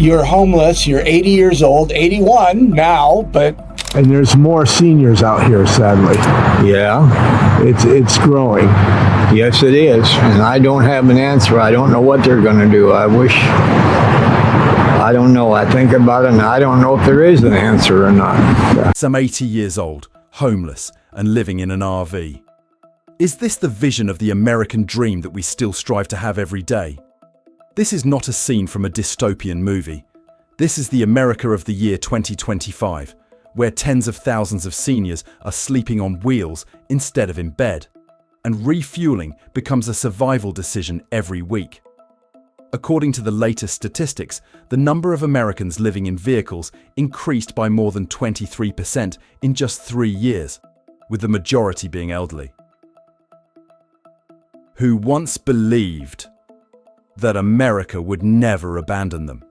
you're homeless, you're 80 years old, 81 now, but... And there's more seniors out here, sadly. Yeah. It's growing. Yes, it is. And I don't have an answer. I don't know what they're going to do. I don't know. I think about it and I don't know if there is an answer or not. Yeah. Some 80 years old, homeless, and living in an RV. Is this the vision of the American dream that we still strive to have every day? This is not a scene from a dystopian movie. This is the America of the year 2025, where tens of thousands of seniors are sleeping on wheels instead of in bed, and refueling becomes a survival decision every week. According to the latest statistics, the number of Americans living in vehicles increased by more than 23% in just 3 years, with the majority being elderly. Who once believed that America would never abandon them.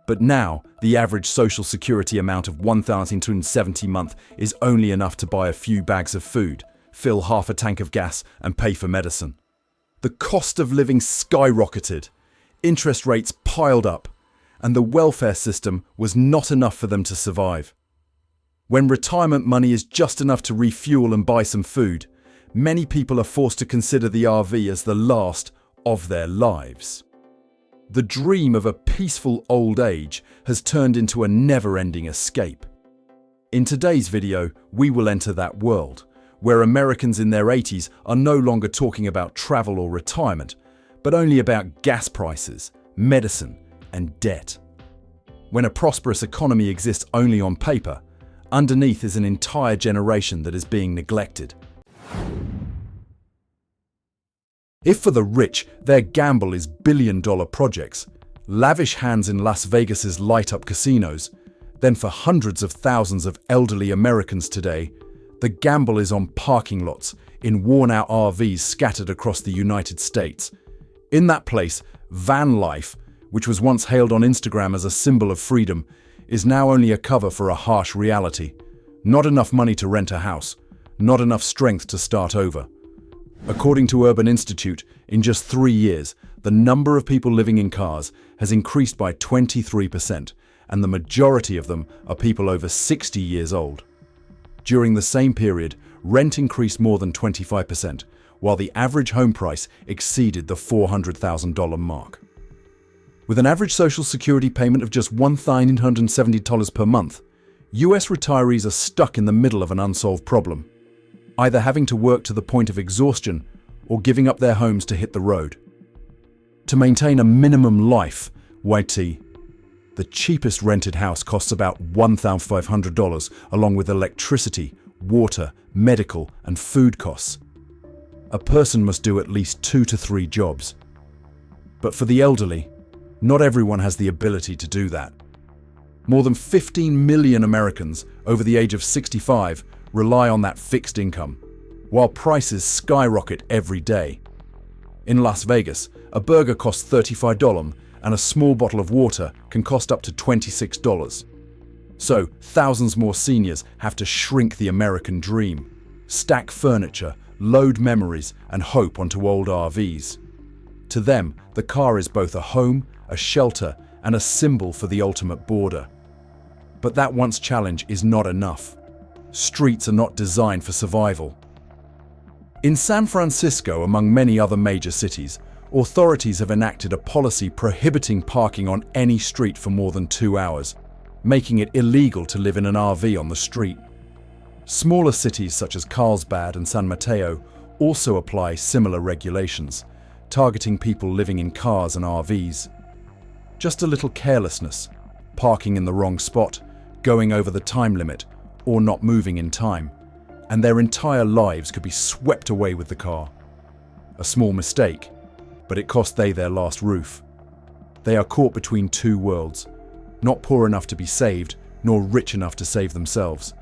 But now, the average Social Security amount of $1,270 a month is only enough to buy a few bags of food, fill half a tank of gas, and pay for medicine. The cost of living skyrocketed, interest rates piled up, and the welfare system was not enough for them to survive. When retirement money is just enough to refuel and buy some food, many people are forced to consider the RV as the last of their lives. The dream of a peaceful old age has turned into a never-ending escape. In today's video, we will enter that world, where Americans in their 80s are no longer talking about travel or retirement, but only about gas prices, medicine, and debt. When a prosperous economy exists only on paper, underneath is an entire generation that is being neglected. If for the rich, their gamble is billion-dollar projects, lavish hands in Las Vegas's light-up casinos, then for hundreds of thousands of elderly Americans today, the gamble is on parking lots in worn-out RVs scattered across the United States. In that place, van life, which was once hailed on Instagram as a symbol of freedom, is now only a cover for a harsh reality. Not enough money to rent a house, not enough strength to start over. According to Urban Institute, in just 3 years, the number of people living in cars has increased by 23%, and the majority of them are people over 60 years old. During the same period, rent increased more than 25%, while the average home price exceeded the $400,000 mark. With an average Social Security payment of just $1,970 per month, US retirees are stuck in the middle of an unsolved problem, either having to work to the point of exhaustion or giving up their homes to hit the road. To maintain a minimum life, YT, the cheapest rented house costs about $1,500 along with electricity, water, medical, and food costs. A person must do at least 2 to 3 jobs. But for the elderly, not everyone has the ability to do that. More than 15 million Americans over the age of 65 rely on that fixed income, while prices skyrocket every day. In Las Vegas, a burger costs $35 and a small bottle of water can cost up to $26. So, thousands more seniors have to shrink the American dream, stack furniture, load memories, and hope onto old RVs. To them, the car is both a home, a shelter, and a symbol for the ultimate border. But that once challenge is not enough. Streets are not designed for survival. In San Francisco, among many other major cities, authorities have enacted a policy prohibiting parking on any street for more than 2 hours, making it illegal to live in an RV on the street. Smaller cities such as Carlsbad and San Mateo also apply similar regulations, targeting people living in cars and RVs. Just a little carelessness, parking in the wrong spot, going over the time limit, or not moving in time, and their entire lives could be swept away with the car. A small mistake, but it cost they their last roof. They are caught between 2 worlds, not poor enough to be saved, nor rich enough to save themselves.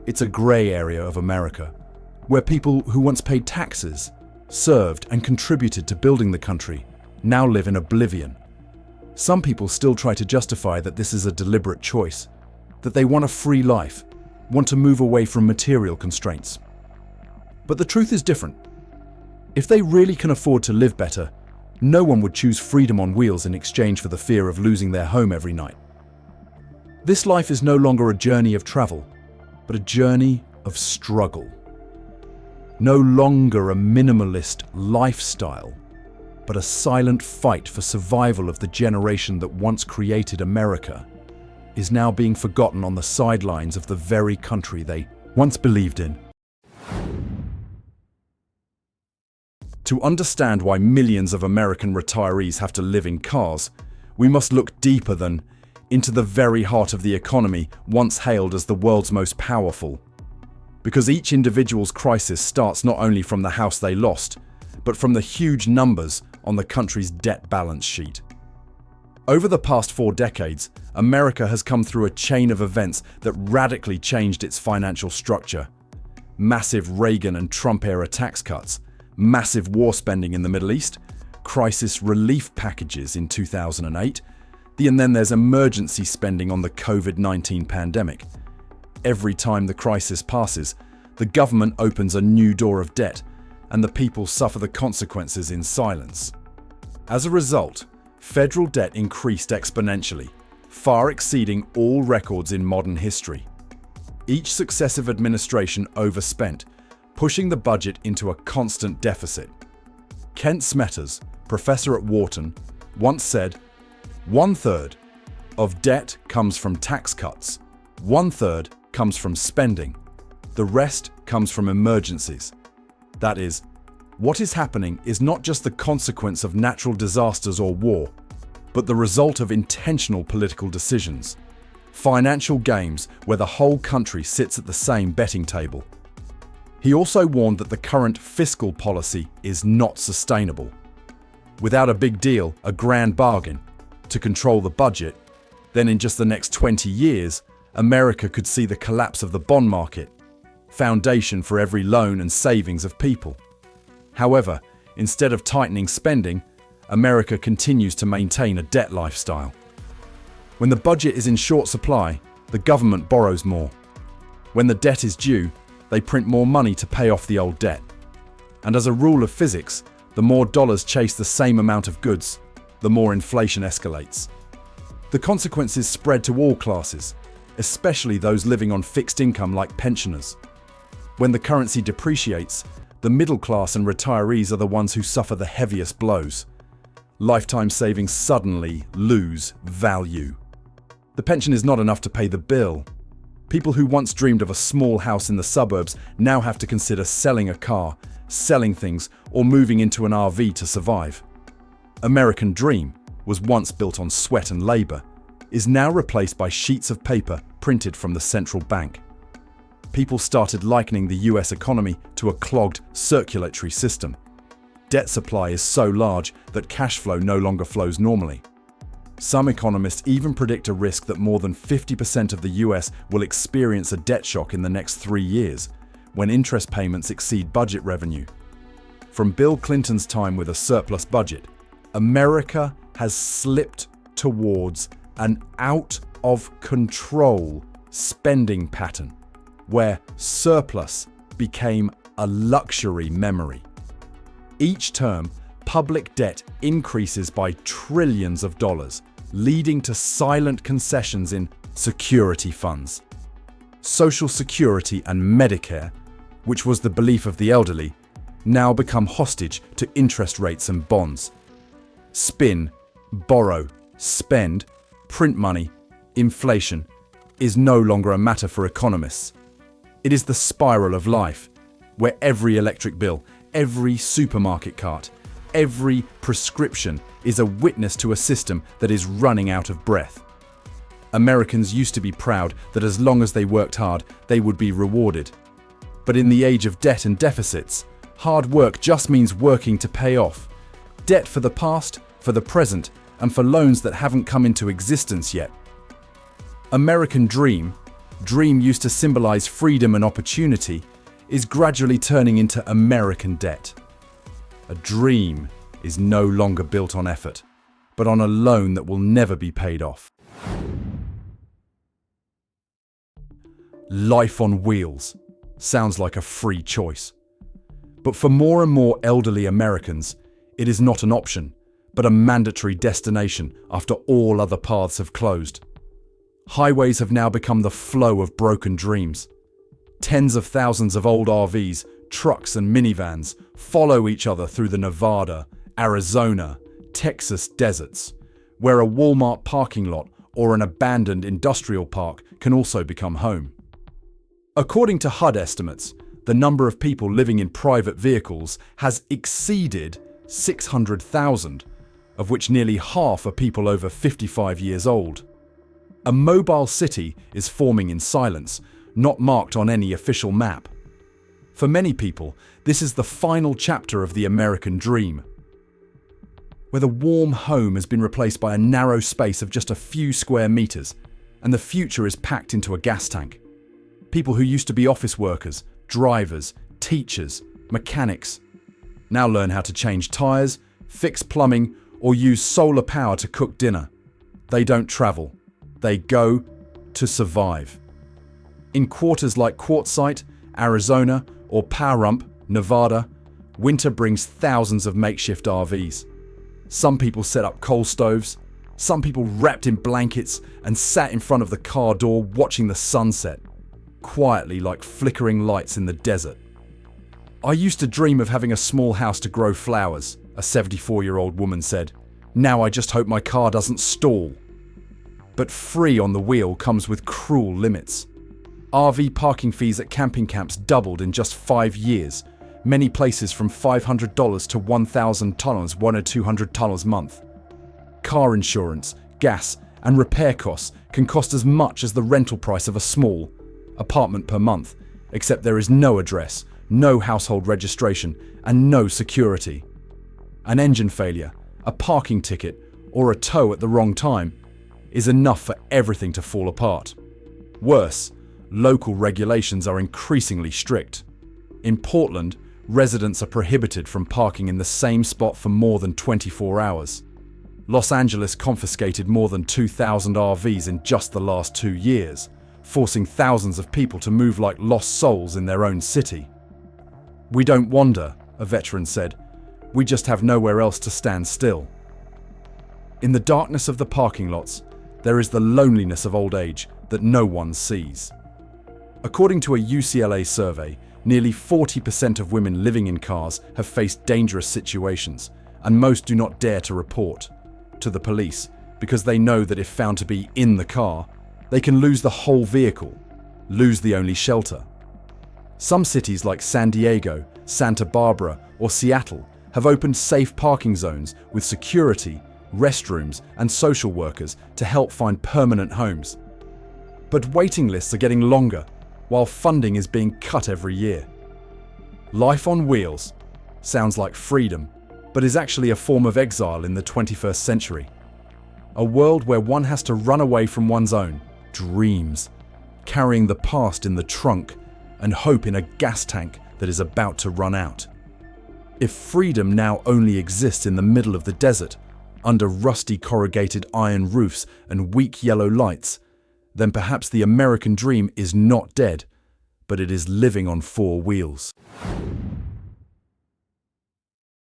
It's a grey area of America, where people who once paid taxes, served and contributed to building the country, now live in oblivion. Some people still try to justify that this is a deliberate choice, that they want a free life, want to move away from material constraints. But the truth is different. If they really can afford to live better, No one would choose freedom on wheels in exchange for the fear of losing their home every night. This life is no longer a journey of travel, but a journey of struggle. No longer a minimalist lifestyle, but a silent fight for survival of the generation that once created America is now being forgotten on the sidelines of the very country they once believed in. To understand why millions of American retirees have to live in cars, we must look deeper than into the very heart of the economy once hailed as the world's most powerful. Because each individual's crisis starts not only from the house they lost, but from the huge numbers on the country's debt balance sheet. Over the past 4 decades, America has come through a chain of events that radically changed its financial structure. Massive Reagan and Trump-era tax cuts, massive war spending in the Middle East, crisis relief packages in 2008, and then there's emergency spending on the COVID-19 pandemic. Every time the crisis passes, the government opens a new door of debt, and the people suffer the consequences in silence. As a result, federal debt increased exponentially, far exceeding all records in modern history. Each successive administration overspent, pushing the budget into a constant deficit. Kent Smetters, professor at Wharton, once said, "1/3 of debt comes from tax cuts, 1/3 comes from spending, the rest comes from emergencies." That is, what is happening is not just the consequence of natural disasters or war, but the result of intentional political decisions. Financial games where the whole country sits at the same betting table. He also warned that the current fiscal policy is not sustainable. Without a big deal, a grand bargain, to control the budget, then in just the next 20 years, America could see the collapse of the bond market, foundation for every loan and savings of people. However, instead of tightening spending, America continues to maintain a debt lifestyle. When the budget is in short supply, the government borrows more. When the debt is due, they print more money to pay off the old debt. And as a rule of physics, the more dollars chase the same amount of goods, the more inflation escalates. The consequences spread to all classes, especially those living on fixed income like pensioners. When the currency depreciates, the middle class and retirees are the ones who suffer the heaviest blows. Lifetime savings suddenly lose value. The pension is not enough to pay the bill. People who once dreamed of a small house in the suburbs now have to consider selling a car, selling things, or moving into an RV to survive. American Dream was once built on sweat and labor, is now replaced by sheets of paper printed from the central bank. People started likening the US economy to a clogged circulatory system. Debt supply is so large that cash flow no longer flows normally. Some economists even predict a risk that more than 50% of the US will experience a debt shock in the next 3 years, when interest payments exceed budget revenue. From Bill Clinton's time with a surplus budget, America has slipped towards an out-of-control spending pattern, where surplus became a luxury memory. Each term, public debt increases by trillions of dollars, leading to silent concessions in security funds. Social Security and Medicare, which was the belief of the elderly, now become hostage to interest rates and bonds. Spin, borrow, spend, print money, inflation is no longer a matter for economists. It is the spiral of life, where every electric bill, every supermarket cart, every prescription is a witness to a system that is running out of breath. Americans used to be proud that as long as they worked hard, they would be rewarded. But in the age of debt and deficits, hard work just means working to pay off. Debt for the past, for the present, and for loans that haven't come into existence yet. American Dream used to symbolize freedom and opportunity, is gradually turning into American debt. A dream is no longer built on effort, but on a loan that will never be paid off. Life on wheels sounds like a free choice. But for more and more elderly Americans, it is not an option, but a mandatory destination after all other paths have closed. Highways have now become the flow of broken dreams. Tens of thousands of old RVs, trucks and minivans follow each other through the Nevada, Arizona, Texas deserts, where a Walmart parking lot or an abandoned industrial park can also become home. According to HUD estimates, the number of people living in private vehicles has exceeded 600,000, of which nearly half are people over 55 years old. A mobile city is forming in silence, not marked on any official map. For many people, this is the final chapter of the American dream, where the warm home has been replaced by a narrow space of just a few square meters, and the future is packed into a gas tank. People who used to be office workers, drivers, teachers, mechanics, now learn how to change tires, fix plumbing, or use solar power to cook dinner. They don't travel. They go to survive. In quarters like Quartzsite, Arizona, or Pahrump, Nevada, winter brings thousands of makeshift RVs. Some people set up coal stoves, some people wrapped in blankets and sat in front of the car door watching the sunset, quietly like flickering lights in the desert. "I used to dream of having a small house to grow flowers," a 74-year-old woman said. "Now I just hope my car doesn't stall." But free on the wheel comes with cruel limits. RV parking fees at camping camps doubled in just 5 years, many places from $500 to $1,000, $100 or $200 a month. Car insurance, gas, and repair costs can cost as much as the rental price of a small apartment per month, except there is no address, no household registration, and no security. An engine failure, a parking ticket, or a tow at the wrong time is enough for everything to fall apart. Worse, local regulations are increasingly strict. In Portland, residents are prohibited from parking in the same spot for more than 24 hours. Los Angeles confiscated more than 2,000 RVs in just the last 2 years, forcing thousands of people to move like lost souls in their own city. "We don't wander," a veteran said. "We just have nowhere else to stand still." In the darkness of the parking lots, there is the loneliness of old age that no one sees. According to a UCLA survey, nearly 40% of women living in cars have faced dangerous situations, and most do not dare to report to the police because they know that if found to be in the car, they can lose the whole vehicle, lose the only shelter. Some cities like San Diego, Santa Barbara, or Seattle have opened safe parking zones with security, restrooms, and social workers to help find permanent homes. But waiting lists are getting longer, while funding is being cut every year. Life on wheels sounds like freedom, but is actually a form of exile in the 21st century. A world where one has to run away from one's own dreams, carrying the past in the trunk and hope in a gas tank that is about to run out. If freedom now only exists in the middle of the desert, under rusty corrugated iron roofs and weak yellow lights, then perhaps the American dream is not dead, but it is living on 4 wheels.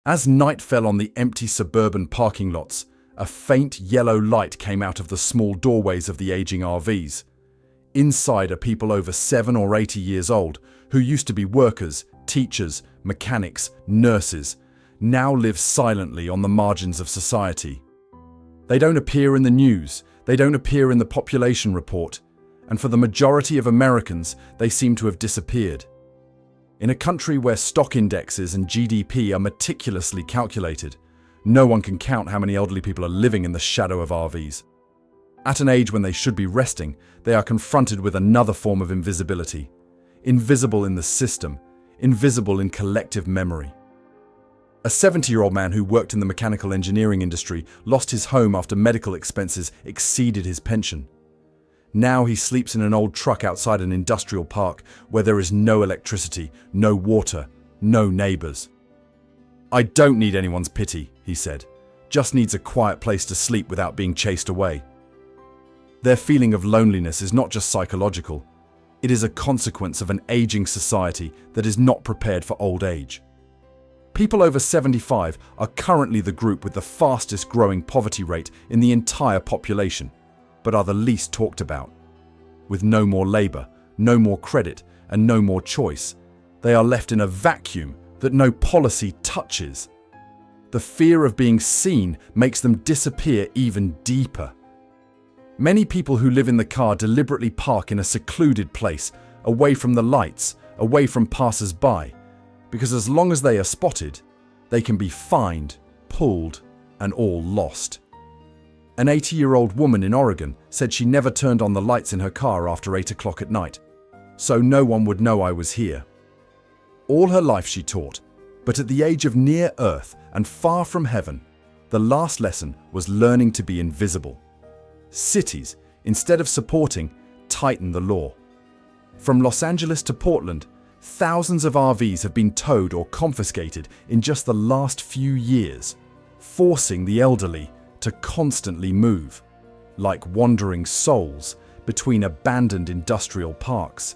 As night fell on the empty suburban parking lots, a faint yellow light came out of the small doorways of the aging RVs. Inside are people over 7 or 80 years old who used to be workers, teachers, mechanics, nurses, now live silently on the margins of society. They don't appear in the news, they don't appear in the population report, and for the majority of Americans, they seem to have disappeared. In a country where stock indexes and GDP are meticulously calculated, no one can count how many elderly people are living in the shadow of RVs. At an age when they should be resting, they are confronted with another form of invisibility. Invisible in the system, invisible in collective memory. A 70-year-old man who worked in the mechanical engineering industry lost his home after medical expenses exceeded his pension. Now he sleeps in an old truck outside an industrial park where there is no electricity, no water, no neighbors. "I don't need anyone's pity," he said. "Just needs a quiet place to sleep without being chased away." Their feeling of loneliness is not just psychological. It is a consequence of an aging society that is not prepared for old age. People over 75 are currently the group with the fastest growing poverty rate in the entire population, but are the least talked about. With no more labor, no more credit, and no more choice, they are left in a vacuum that no policy touches. The fear of being seen makes them disappear even deeper. Many people who live in the car deliberately park in a secluded place, away from the lights, away from passers-by, because as long as they are spotted, they can be fined, pulled, and all lost. An 80-year-old woman in Oregon said she never turned on the lights in her car after 8 o'clock at night, so no one would know I was here. All her life she taught, but at the age of near Earth and far from heaven, the last lesson was learning to be invisible. Cities, instead of supporting, tighten the law. From Los Angeles to Portland, thousands of RVs have been towed or confiscated in just the last few years, forcing the elderly to constantly move, like wandering souls between abandoned industrial parks.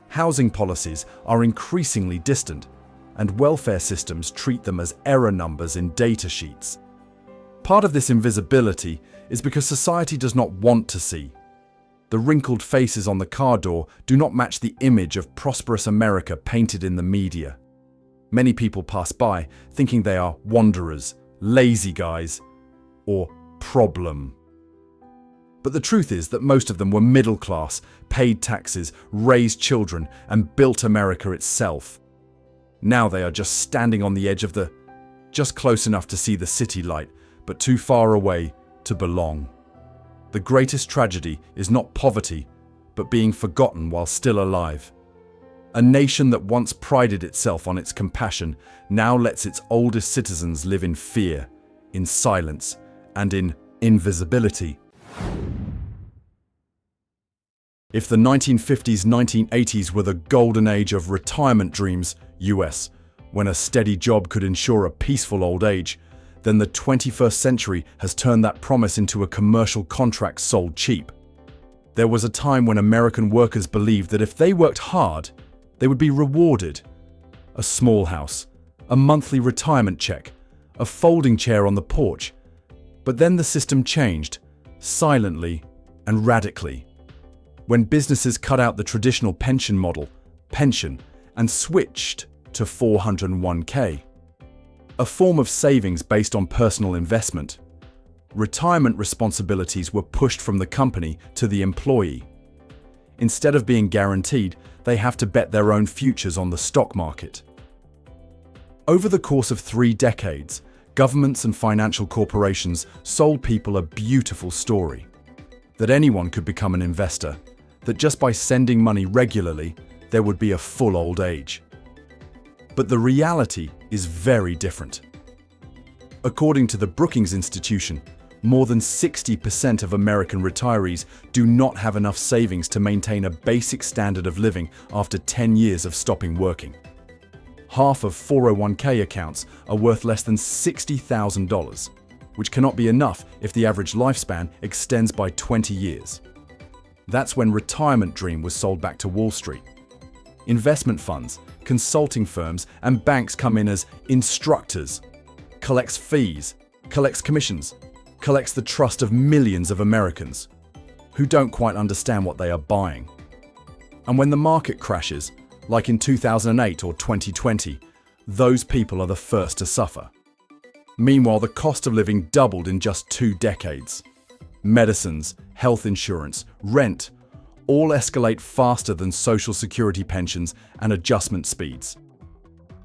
Housing policies are increasingly distant, and welfare systems treat them as error numbers in data sheets. Part of this invisibility is because society does not want to see. The wrinkled faces on the car door do not match the image of prosperous America painted in the media. Many people pass by thinking they are wanderers, lazy guys, or problem. But the truth is that most of them were middle class, paid taxes, raised children, and built America itself. Now they are just standing on the edge of just close enough to see the city light, but too far away to belong. The greatest tragedy is not poverty, but being forgotten while still alive. A nation that once prided itself on its compassion now lets its oldest citizens live in fear, in silence, and in invisibility. If the 1950s, 1980s were the golden age of retirement dreams, US, when a steady job could ensure a peaceful old age, then the 21st century has turned that promise into a commercial contract sold cheap. There was a time when American workers believed that if they worked hard, they would be rewarded. A small house, a monthly retirement check, a folding chair on the porch. But then the system changed, silently and radically. When businesses cut out the traditional pension model, and switched to 401k. A form of savings based on personal investment. Retirement responsibilities were pushed from the company to the employee. Instead of being guaranteed, they have to bet their own futures on the stock market. Over the course of 3 decades, governments and financial corporations sold people a beautiful story. That anyone could become an investor, that just by sending money regularly, there would be a full old age. But the reality is very different. According to the Brookings Institution, more than 60% of American retirees do not have enough savings to maintain a basic standard of living after 10 years of stopping working. Half of 401k accounts are worth less than $60,000, which cannot be enough if the average lifespan extends by 20 years. That's when retirement dream was sold back to Wall Street. Investment funds, consulting firms, and banks come in as instructors, collects fees, collects commissions, collects the trust of millions of Americans who don't quite understand what they are buying. And when the market crashes, like in 2008 or 2020, those people are the first to suffer. Meanwhile, the cost of living doubled in just 2 decades. Medicines, health insurance, rent, all escalate faster than Social Security pensions and adjustment speeds.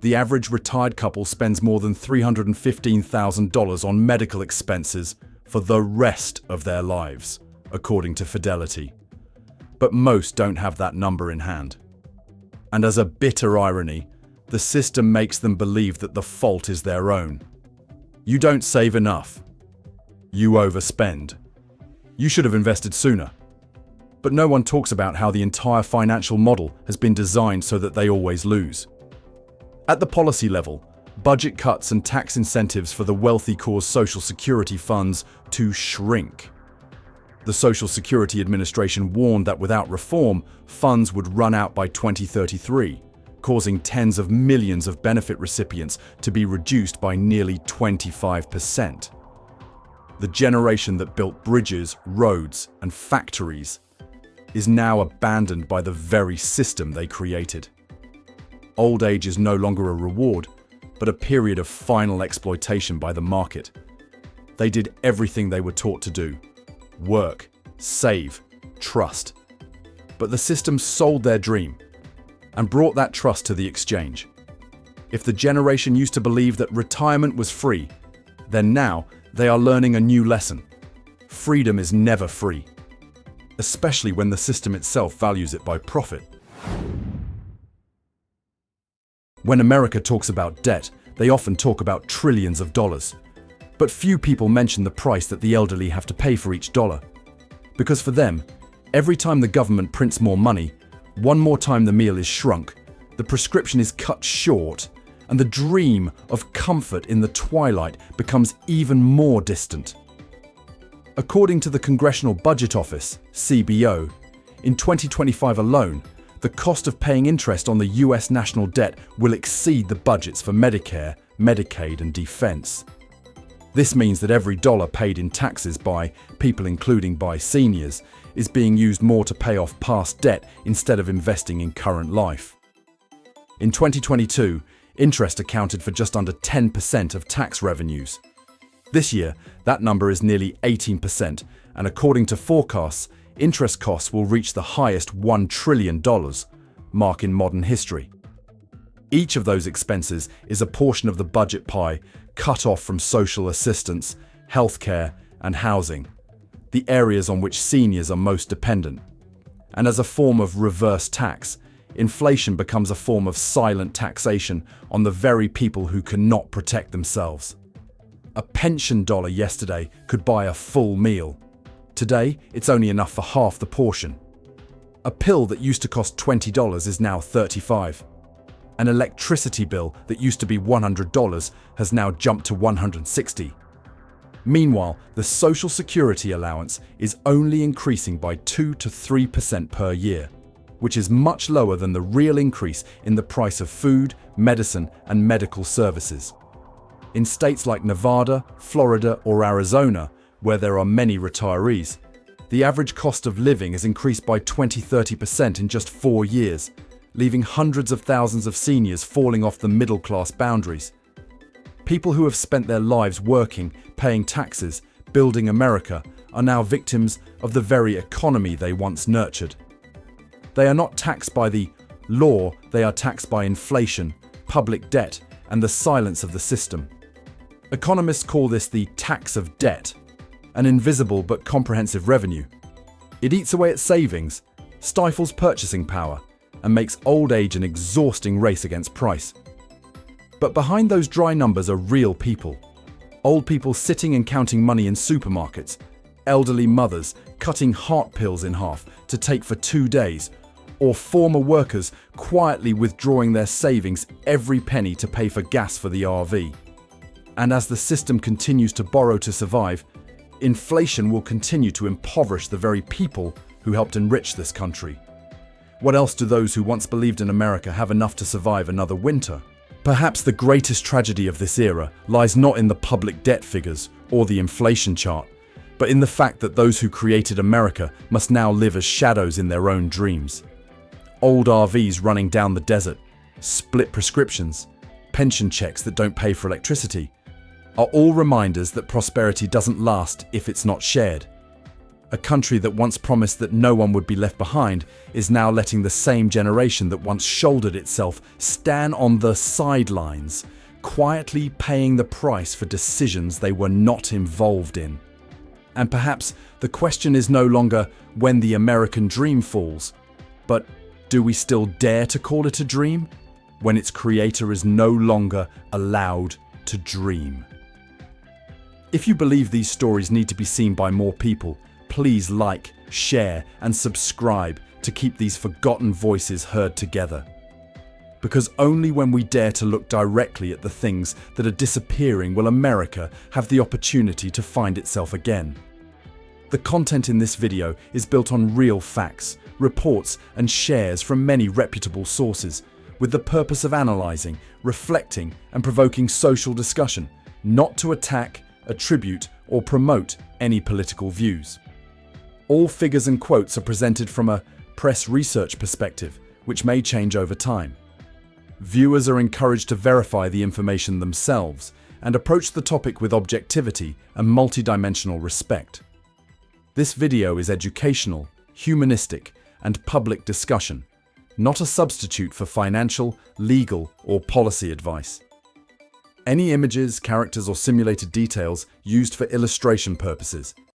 The average retired couple spends more than $315,000 on medical expenses for the rest of their lives, according to Fidelity. But most don't have that number in hand. And as a bitter irony, the system makes them believe that the fault is their own. You don't save enough. You overspend. You should have invested sooner. But no one talks about how the entire financial model has been designed so that they always lose. At the policy level, budget cuts and tax incentives for the wealthy cause Social Security funds to shrink. The Social Security Administration warned that without reform, funds would run out by 2033, causing tens of millions of benefit recipients to be reduced by nearly 25%. The generation that built bridges, roads, and factories is now abandoned by the very system they created. Old age is no longer a reward, but a period of final exploitation by the market. They did everything they were taught to do: work, save, trust. But the system sold their dream and brought that trust to the exchange. If the generation used to believe that retirement was free, then now they are learning a new lesson. Freedom is never free, especially when the system itself values it by profit. When America talks about debt, they often talk about trillions of dollars. But few people mention the price that the elderly have to pay for each dollar. Because for them, every time the government prints more money, one more time the meal is shrunk, the prescription is cut short, and the dream of comfort in the twilight becomes even more distant. According to the Congressional Budget Office, CBO, in 2025 alone, the cost of paying interest on the US national debt will exceed the budgets for Medicare, Medicaid, and defense. This means that every dollar paid in taxes by people, including by seniors, is being used more to pay off past debt instead of investing in current life. In 2022, interest accounted for just under 10% of tax revenues. This year, that number is nearly 18%, and according to forecasts, interest costs will reach the highest $1 trillion mark in modern history. Each of those expenses is a portion of the budget pie cut off from social assistance, healthcare, and housing, the areas on which seniors are most dependent. And as a form of reverse tax, inflation becomes a form of silent taxation on the very people who cannot protect themselves. A pension dollar yesterday could buy a full meal. Today, it's only enough for half the portion. A pill that used to cost $20 is now $35. An electricity bill that used to be $100 has now jumped to $160. Meanwhile, the Social Security allowance is only increasing by 2 to 3% per year, which is much lower than the real increase in the price of food, medicine, and medical services. In states like Nevada, Florida, or Arizona, where there are many retirees, the average cost of living has increased by 20–30% in just 4 years, leaving hundreds of thousands of seniors falling off the middle-class boundaries. People who have spent their lives working, paying taxes, building America, are now victims of the very economy they once nurtured. They are not taxed by the law, they are taxed by inflation, public debt, and the silence of the system. Economists call this the tax of debt, an invisible but comprehensive revenue. It eats away at savings, stifles purchasing power, and makes old age an exhausting race against price. But behind those dry numbers are real people. Old people sitting and counting money in supermarkets, elderly mothers cutting heart pills in half to take for 2 days, or former workers quietly withdrawing their savings every penny to pay for gas for the RV. And as the system continues to borrow to survive, inflation will continue to impoverish the very people who helped enrich this country. What else do those who once believed in America have enough to survive another winter? Perhaps the greatest tragedy of this era lies not in the public debt figures or the inflation chart, but in the fact that those who created America must now live as shadows in their own dreams. Old RVs running down the desert, split prescriptions, pension checks that don't pay for electricity, are all reminders that prosperity doesn't last if it's not shared. A country that once promised that no one would be left behind is now letting the same generation that once shouldered itself stand on the sidelines, quietly paying the price for decisions they were not involved in. And perhaps the question is no longer when the American dream falls, but do we still dare to call it a dream when its creator is no longer allowed to dream? If you believe these stories need to be seen by more people, please like, share, and subscribe to keep these forgotten voices heard together. Because only when we dare to look directly at the things that are disappearing will America have the opportunity to find itself again. The content in this video is built on real facts, reports, and shares from many reputable sources, with the purpose of analyzing, reflecting, and provoking social discussion, not to attack, attribute, or promote any political views. All figures and quotes are presented from a press research perspective, which may change over time. Viewers are encouraged to verify the information themselves and approach the topic with objectivity and multidimensional respect. This video is educational, humanistic, and public discussion, not a substitute for financial, legal, or policy advice. Any images, characters, or simulated details used for illustration purposes